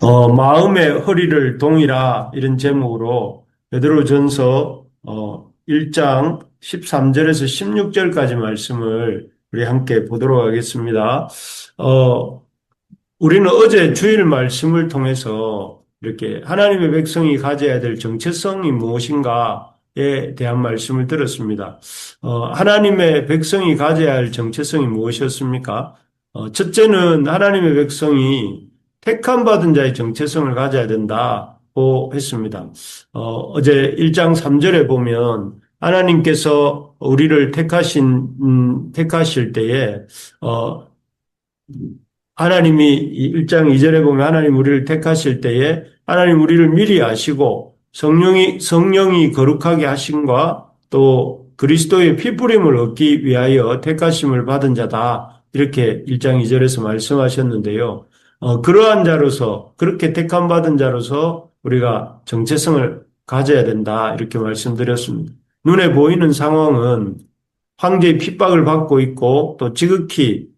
마음의 허리를 동이라 이런 제목으로 베드로전서 1장 13절에서 16절까지 말씀을 우리 함께 보도록 하겠습니다. 어, 우리는 어제 주일 말씀을 통해서 이렇게 하나님의 백성이 가져야 될 정체성이 무엇인가에 대한 말씀을 들었습니다. 하나님의 백성이 가져야 할 정체성이 무엇이었습니까? 첫째는 하나님의 백성이 택함 받은 자의 정체성을 가져야 된다고 했습니다. 어제 1장 3절에 보면 하나님께서 우리를 택하실 때에, 하나님이 1장 2절에 보면 하나님 우리를 택하실 때에 하나님 우리를 미리 아시고 성령이 거룩하게 하심과 또 그리스도의 피부림을 얻기 위하여 택하심을 받은 자다. 이렇게 1장 2절에서 말씀하셨는데요. 그러한 자로서 그렇게 택함 받은 자로서 우리가 정체성을 가져야 된다. 이렇게 말씀드렸습니다. 눈에 보이는 상황은 황제의 핍박을 받고 있고 또 지극히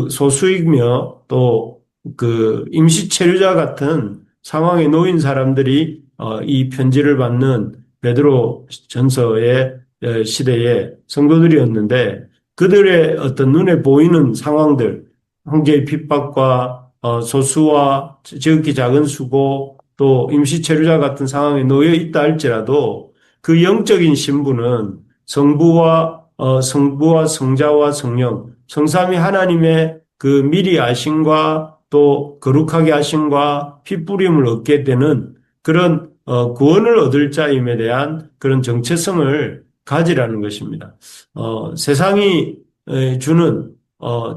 소수이며 또 그 임시 체류자 같은 상황에 놓인 사람들이 이 편지를 받는 베드로 전서의 시대의 성도들이었는데 그들의 어떤 눈에 보이는 상황들, 황제의 핍박과 소수와 지극히 작은 수고 또 임시 체류자 같은 상황에 놓여 있다 할지라도 그 영적인 신분은 성부와 성자와 성령, 성삼위 하나님의 그 미리 아심과 또 거룩하게 하심과 핏부림을 얻게 되는 그런 구원을 얻을 자임에 대한 그런 정체성을 가지라는 것입니다. 세상이 주는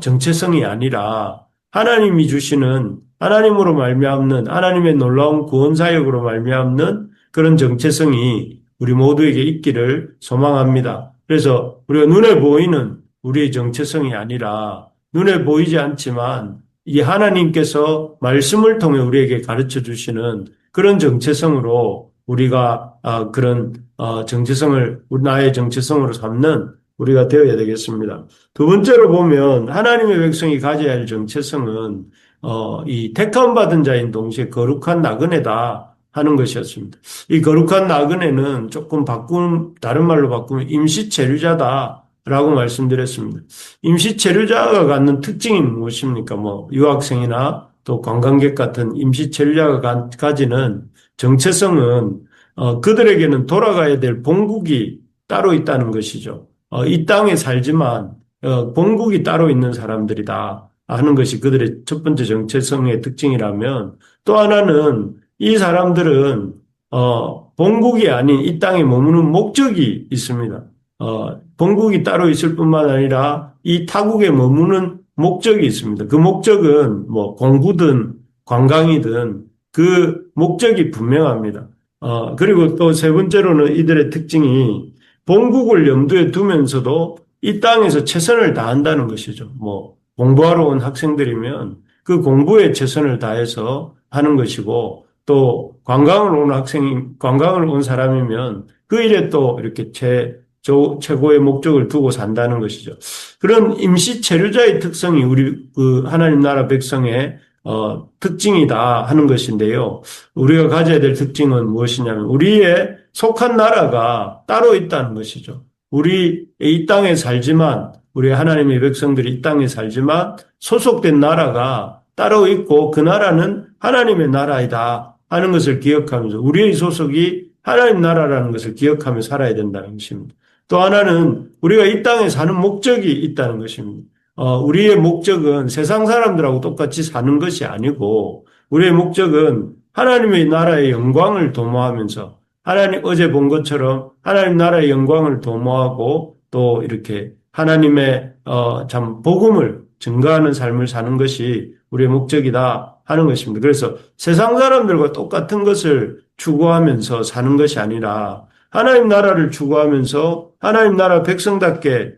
정체성이 아니라 하나님이 주시는 하나님으로 말미암는 하나님의 놀라운 구원 사역으로 말미암는 그런 정체성이 우리 모두에게 있기를 소망합니다. 그래서 우리가 눈에 보이는 우리의 정체성이 아니라 눈에 보이지 않지만 이 하나님께서 말씀을 통해 우리에게 가르쳐 주시는 그런 정체성으로 우리가 그런 정체성을 나의 정체성으로 삼는 우리가 되어야 되겠습니다. 두 번째로 보면 하나님의 백성이 가져야 할 정체성은 이 택함 받은 자인 동시에 거룩한 나그네다 하는 것이었습니다. 이 거룩한 나그네는 다른 말로 바꾸면 임시 체류자다라고 말씀드렸습니다. 임시 체류자가 갖는 특징이 무엇입니까? 유학생이나 또 관광객 같은 임시 체류자가 가지는 정체성은 그들에게는 돌아가야 될 본국이 따로 있다는 것이죠. 이 땅에 살지만 본국이 따로 있는 사람들이다 하는 것이 그들의 첫 번째 정체성의 특징이라면 또 하나는 이 사람들은 본국이 아닌 이 땅에 머무는 목적이 있습니다. 본국이 따로 있을 뿐만 아니라 이 타국에 머무는 목적이 있습니다. 그 목적은 공부든 관광이든 그 목적이 분명합니다. 그리고 또 세 번째로는 이들의 특징이 본국을 염두에 두면서도 이 땅에서 최선을 다한다는 것이죠. 공부하러 온 학생들이면 그 공부에 최선을 다해서 하는 것이고 또 관광을 온 사람이면 그 일에 또 이렇게 최고의 목적을 두고 산다는 것이죠. 그런 임시 체류자의 특성이 우리 그 하나님 나라 백성의 특징이다 하는 것인데요. 우리가 가져야 될 특징은 무엇이냐면 우리의 속한 나라가 따로 있다는 것이죠. 우리 이 땅에 살지만 우리 하나님의 백성들이 이 땅에 살지만 소속된 나라가 따로 있고 그 나라는 하나님의 나라이다 하는 것을 기억하면서 우리의 소속이 하나님 나라라는 것을 기억하며 살아야 된다는 것입니다. 또 하나는 우리가 이 땅에 사는 목적이 있다는 것입니다. 우리의 목적은 세상 사람들하고 똑같이 사는 것이 아니고 우리의 목적은 하나님의 나라의 영광을 도모하면서 어제 본 것처럼 하나님 나라의 영광을 도모하고 또 이렇게 하나님의 참 복음을 증거하는 삶을 사는 것이 우리의 목적이다 하는 것입니다. 그래서 세상 사람들과 똑같은 것을 추구하면서 사는 것이 아니라 하나님 나라를 추구하면서 하나님 나라 백성답게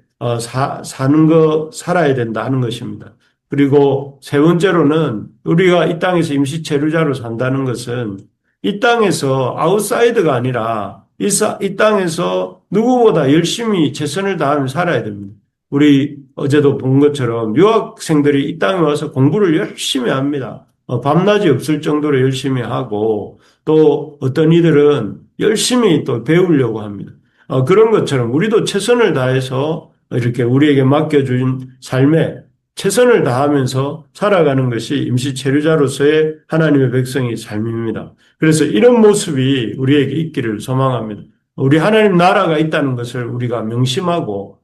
살아야 된다 하는 것입니다. 그리고 세 번째로는 우리가 이 땅에서 임시 체류자로 산다는 것은 이 땅에서 아웃사이더가 아니라 이 땅에서 누구보다 열심히 최선을 다하며 살아야 됩니다. 우리 어제도 본 것처럼 유학생들이 이 땅에 와서 공부를 열심히 합니다. 밤낮이 없을 정도로 열심히 하고 또 어떤 이들은 열심히 또 배우려고 합니다. 그런 것처럼 우리도 최선을 다해서 이렇게 우리에게 맡겨준 삶에 최선을 다하면서 살아가는 것이 임시체류자로서의 하나님의 백성의 삶입니다. 그래서 이런 모습이 우리에게 있기를 소망합니다. 우리 하나님 나라가 있다는 것을 우리가 명심하고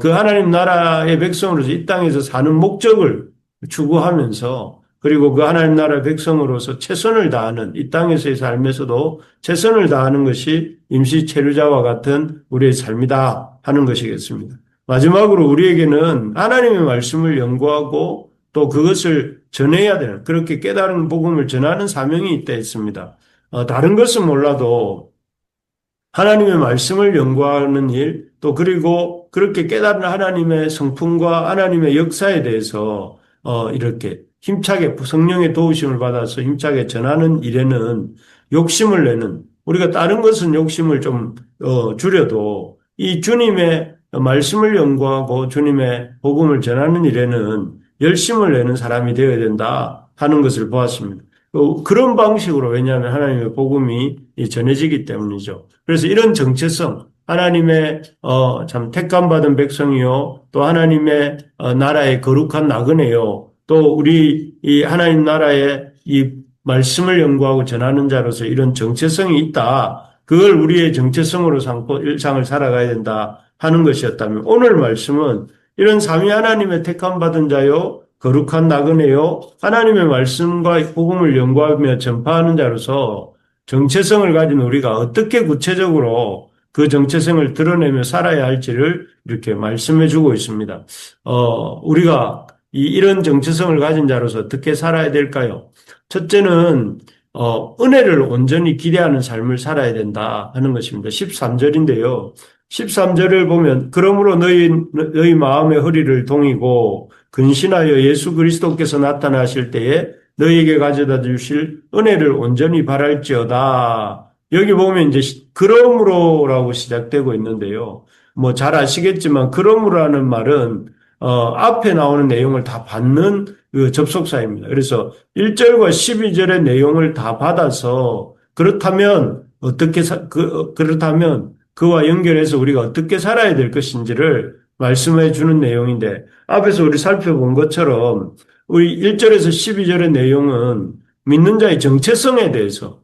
그 하나님 나라의 백성으로서 이 땅에서 사는 목적을 추구하면서 그리고 그 하나님 나라의 백성으로서 최선을 다하는 이 땅에서의 삶에서도 최선을 다하는 것이 임시체류자와 같은 우리의 삶이다 하는 것이겠습니다. 마지막으로 우리에게는 하나님의 말씀을 연구하고 또 그것을 전해야 되는 그렇게 깨달은 복음을 전하는 사명이 있다 했습니다. 다른 것은 몰라도 하나님의 말씀을 연구하는 일, 또 그리고 그렇게 깨달은 하나님의 성품과 하나님의 역사에 대해서 이렇게 힘차게 성령의 도우심을 받아서 힘차게 전하는 일에는 욕심을 내는 우리가 다른 것은 욕심을 좀 줄여도 이 주님의 말씀을 연구하고 주님의 복음을 전하는 일에는 열심을 내는 사람이 되어야 된다 하는 것을 보았습니다. 그런 방식으로 왜냐하면 하나님의 복음이 전해지기 때문이죠. 그래서 이런 정체성, 하나님의 참 택감받은 백성이요, 또 하나님의 나라의 거룩한 나그네요, 또 우리 이 하나님 나라의 이 말씀을 연구하고 전하는 자로서 이런 정체성이 있다. 그걸 우리의 정체성으로 삼고 일상을 살아가야 된다 하는 것이었다면 오늘 말씀은 이런 삼위 하나님의 택함받은 자요, 거룩한 나그네요, 하나님의 말씀과 복음을 연구하며 전파하는 자로서 정체성을 가진 우리가 어떻게 구체적으로 그 정체성을 드러내며 살아야 할지를 이렇게 말씀해 주고 있습니다. 우리가 이런 정체성을 가진 자로서 어떻게 살아야 될까요? 첫째는 은혜를 온전히 기대하는 삶을 살아야 된다 하는 것입니다. 13절인데요. 13절을 보면 그러므로 너희 마음의 허리를 동이고 근신하여 예수 그리스도께서 나타나실 때에 너희에게 가져다 주실 은혜를 온전히 바랄지어다. 여기 보면 이제 그러므로라고 시작되고 있는데요. 뭐 잘 아시겠지만 그러므로라는 말은 앞에 나오는 내용을 다 받는 그 접속사입니다. 그래서 1절과 12절의 내용을 다 받아서 그렇다면 그렇다면 그와 연결해서 우리가 어떻게 살아야 될 것인지를 말씀해 주는 내용인데 앞에서 우리 살펴본 것처럼 우리 1절에서 12절의 내용은 믿는 자의 정체성에 대해서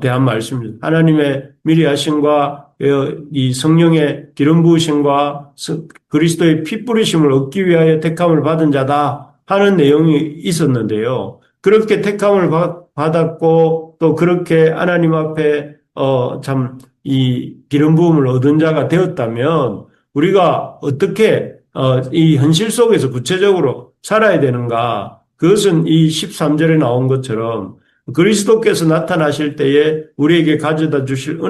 대한 말씀입니다. 하나님의 미리 하심과 이 성령의 기름 부으심과 그리스도의 피 뿌리심을 얻기 위하여 택함을 받은 자다 하는 내용이 있었는데요. 그렇게 택함을 받았고 또 그렇게 하나님 앞에 참 이 기름 부음을 얻은 자가 되었다면 우리가 어떻게 이 현실 속에서 구체적으로 살아야 되는가? 그것은 이 13절에 나온 것처럼 그리스도께서 나타나실 때에 우리에게 가져다 주실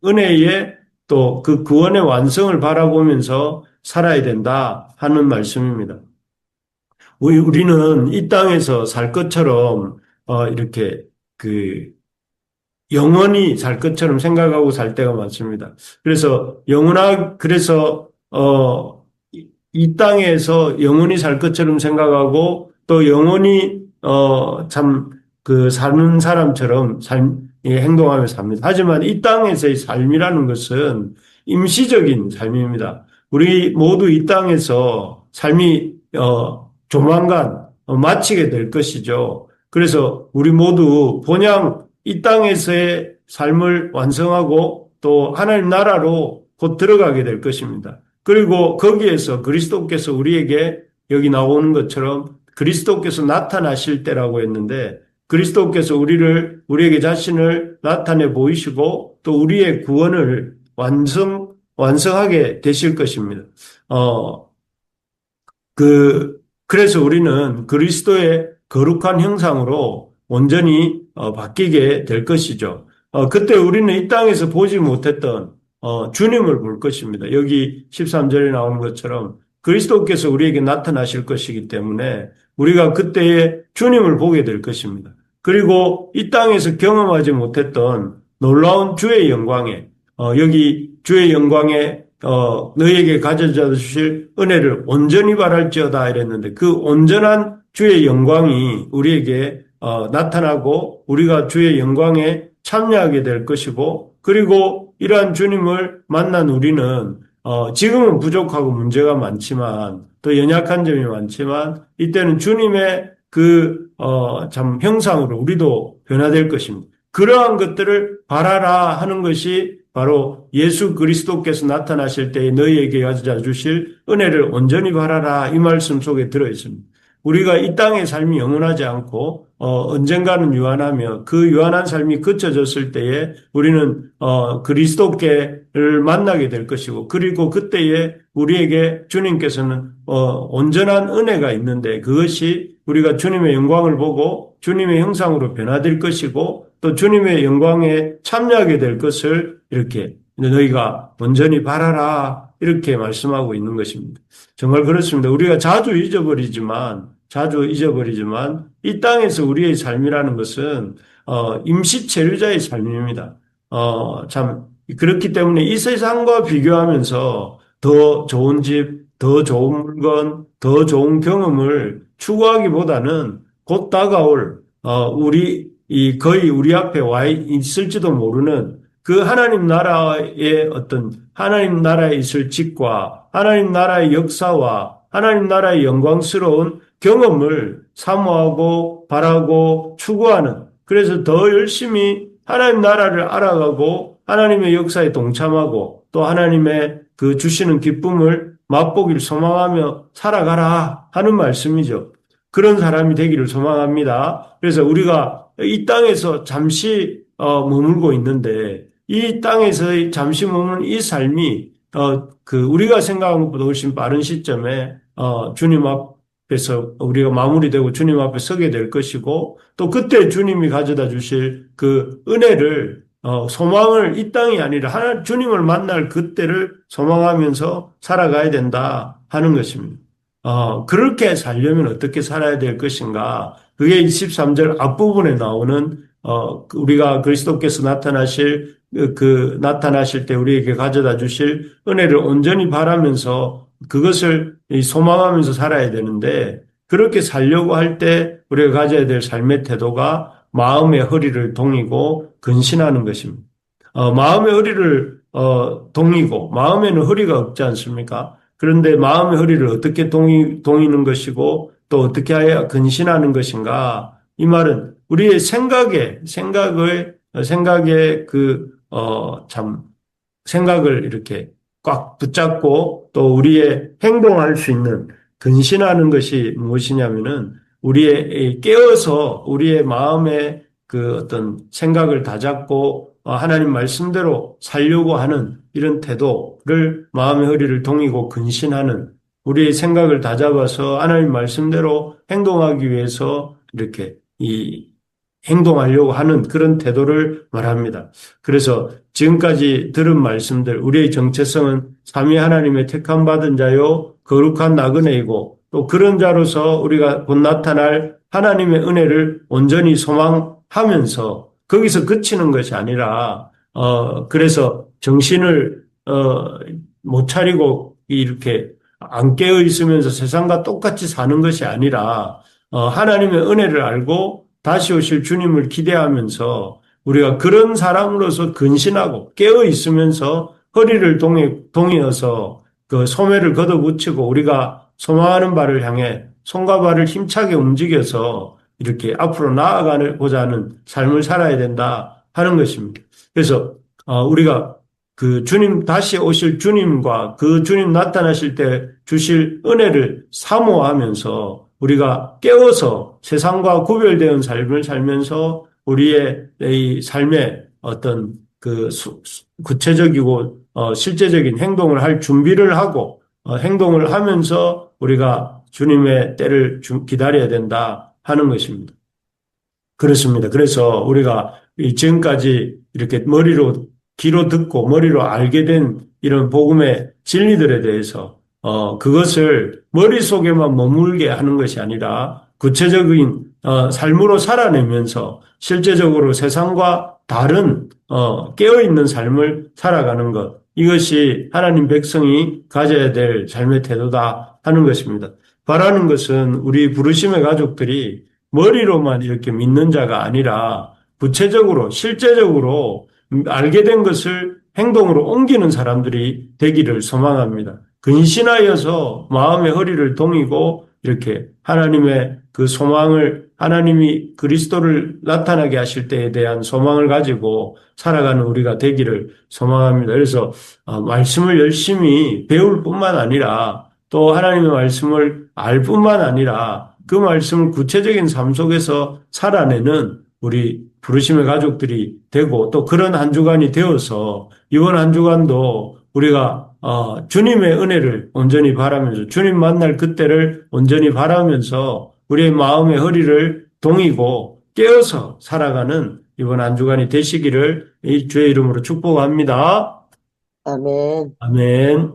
은혜의 또 그 구원의 완성을 바라보면서 살아야 된다 하는 말씀입니다. 우리는 이 땅에서 살 것처럼 이렇게 영원히 살 것처럼 생각하고 살 때가 많습니다. 그래서 이 땅에서 영원히 살 것처럼 생각하고 또 영원히 참 사는 사람처럼 행동하며 삽니다. 하지만 이 땅에서의 삶이라는 것은 임시적인 삶입니다. 우리 모두 이 땅에서 삶이 조만간 마치게 될 것이죠. 그래서 우리 모두 본향 이 땅에서의 삶을 완성하고 또 하나님 나라로 곧 들어가게 될 것입니다. 그리고 거기에서 그리스도께서 우리에게 여기 나오는 것처럼 그리스도께서 나타나실 때라고 했는데 그리스도께서 우리에게 자신을 나타내 보이시고 또 우리의 구원을 완성하게 되실 것입니다. 그래서 우리는 그리스도의 거룩한 형상으로 온전히 바뀌게 될 것이죠. 그때 우리는 이 땅에서 보지 못했던 주님을 볼 것입니다. 여기 13절에 나오는 것처럼 그리스도께서 우리에게 나타나실 것이기 때문에 우리가 그때의 주님을 보게 될 것입니다. 그리고 이 땅에서 경험하지 못했던 놀라운 주의 영광에 여기 주의 영광에 너희에게 가져다 주실 은혜를 온전히 바랄지어다 이랬는데 그 온전한 주의 영광이 우리에게 나타나고 우리가 주의 영광에 참여하게 될 것이고, 그리고 이러한 주님을 만난 우리는 지금은 부족하고 문제가 많지만 또 연약한 점이 많지만 이때는 주님의 참 형상으로 우리도 변화될 것입니다. 그러한 것들을 바라라 하는 것이 바로 예수 그리스도께서 나타나실 때에 너희에게 가져다 주실 은혜를 온전히 바라라 이 말씀 속에 들어 있습니다. 우리가 이 땅의 삶이 영원하지 않고 언젠가는 유한하며 그 유한한 삶이 그쳐졌을 때에 우리는 그리스도께를 만나게 될 것이고, 그리고 그때에 우리에게 주님께서는 온전한 은혜가 있는데 그것이 우리가 주님의 영광을 보고 주님의 형상으로 변화될 것이고 또 주님의 영광에 참여하게 될 것을 이렇게 너희가 온전히 바라라 이렇게 말씀하고 있는 것입니다. 정말 그렇습니다. 우리가 자주 잊어버리지만 이 땅에서 우리의 삶이라는 것은 임시 체류자의 삶입니다. 참 그렇기 때문에 이 세상과 비교하면서 더 좋은 집, 더 좋은 물건, 더 좋은 경험을 추구하기보다는 곧 다가올 거의 우리 앞에 와 있을지도 모르는 그 하나님 나라의 하나님 나라에 있을 집과 하나님 나라의 역사와 하나님 나라의 영광스러운 경험을 사모하고 바라고 추구하는, 그래서 더 열심히 하나님 나라를 알아가고 하나님의 역사에 동참하고 또 하나님의 그 주시는 기쁨을 맛보기를 소망하며 살아가라 하는 말씀이죠. 그런 사람이 되기를 소망합니다. 그래서 우리가 이 땅에서 잠시 머물고 있는데 이 땅에서 잠시 머무는 이 삶이 우리가 생각한 것보다 훨씬 빠른 시점에 주님 앞에서 우리가 마무리되고 주님 앞에 서게 될 것이고 또 그때 주님이 가져다 주실 그 은혜를 소망을 이 땅이 아니라 주님을 만날 그때를 소망하면서 살아가야 된다 하는 것입니다. 그렇게 살려면 어떻게 살아야 될 것인가? 그게 23절 앞부분에 나오는 우리가 그리스도께서 나타나실 때 우리에게 가져다 주실 은혜를 온전히 바라면서 그것을 소망하면서 살아야 되는데, 그렇게 살려고 할 때 우리가 가져야 될 삶의 태도가 마음의 허리를 동이고 근신하는 것입니다. 마음의 허리를 동이고, 마음에는 허리가 없지 않습니까? 그런데 마음의 허리를 어떻게 동이는 것이고 또 어떻게 해야 근신하는 것인가? 이 말은 우리의 생각을 이렇게 꽉 붙잡고 또 우리의 행동할 수 있는 근신하는 것이 무엇이냐면은 우리의 깨어서 우리의 마음의 그 어떤 생각을 다잡고 하나님 말씀대로 살려고 하는 이런 태도를 마음의 허리를 동이고 근신하는, 우리의 생각을 다잡아서 하나님 말씀대로 행동하기 위해서 이렇게 행동하려고 하는 그런 태도를 말합니다. 그래서 지금까지 들은 말씀들, 우리의 정체성은 삼위 하나님의 택함 받은 자요 거룩한 나그네이고 또 그런 자로서 우리가 곧 나타날 하나님의 은혜를 온전히 소망하면서 거기서 그치는 것이 아니라 그래서 정신을 못 차리고 이렇게 안 깨어 있으면서 세상과 똑같이 사는 것이 아니라 하나님의 은혜를 알고 다시 오실 주님을 기대하면서 우리가 그런 사람으로서 근신하고 깨어 있으면서 허리를 동이어서 그 소매를 걷어붙이고 우리가 소망하는 바를 향해 손과 발을 힘차게 움직여서 이렇게 앞으로 나아가고자 하는 삶을 살아야 된다 하는 것입니다. 그래서 우리가 그 주님 다시 오실 주님과 그 주님 나타나실 때 주실 은혜를 사모하면서 우리가 깨어서 세상과 구별되는 삶을 살면서 우리의 이 삶의 어떤 그 구체적이고 실제적인 행동을 할 준비를 하고 행동을 하면서 우리가 주님의 때를 기다려야 된다 하는 것입니다. 그렇습니다. 그래서 우리가 지금까지 이렇게 귀로 듣고 머리로 알게 된 이런 복음의 진리들에 대해서 그것을 머릿속에만 머물게 하는 것이 아니라 구체적인 삶으로 살아내면서 실제적으로 세상과 다른 깨어있는 삶을 살아가는 것, 이것이 하나님 백성이 가져야 될 삶의 태도다 하는 것입니다. 바라는 것은 우리 부르심의 가족들이 머리로만 이렇게 믿는 자가 아니라 구체적으로 실제적으로 알게 된 것을 행동으로 옮기는 사람들이 되기를 소망합니다. 근신하여서 마음의 허리를 동이고 이렇게 하나님의 그 소망을 하나님이 그리스도를 나타나게 하실 때에 대한 소망을 가지고 살아가는 우리가 되기를 소망합니다. 그래서 말씀을 열심히 배울 뿐만 아니라 또 하나님의 말씀을 알 뿐만 아니라 그 말씀을 구체적인 삶 속에서 살아내는 우리 부르심의 가족들이 되고 또 그런 한 주간이 되어서 이번 한 주간도 우리가 주님의 은혜를 온전히 바라면서 주님 만날 그때를 온전히 바라면서 우리의 마음의 허리를 동이고 깨어서 살아가는 이번 한 주간이 되시기를 이 주의 이름으로 축복합니다. 아멘. 아멘.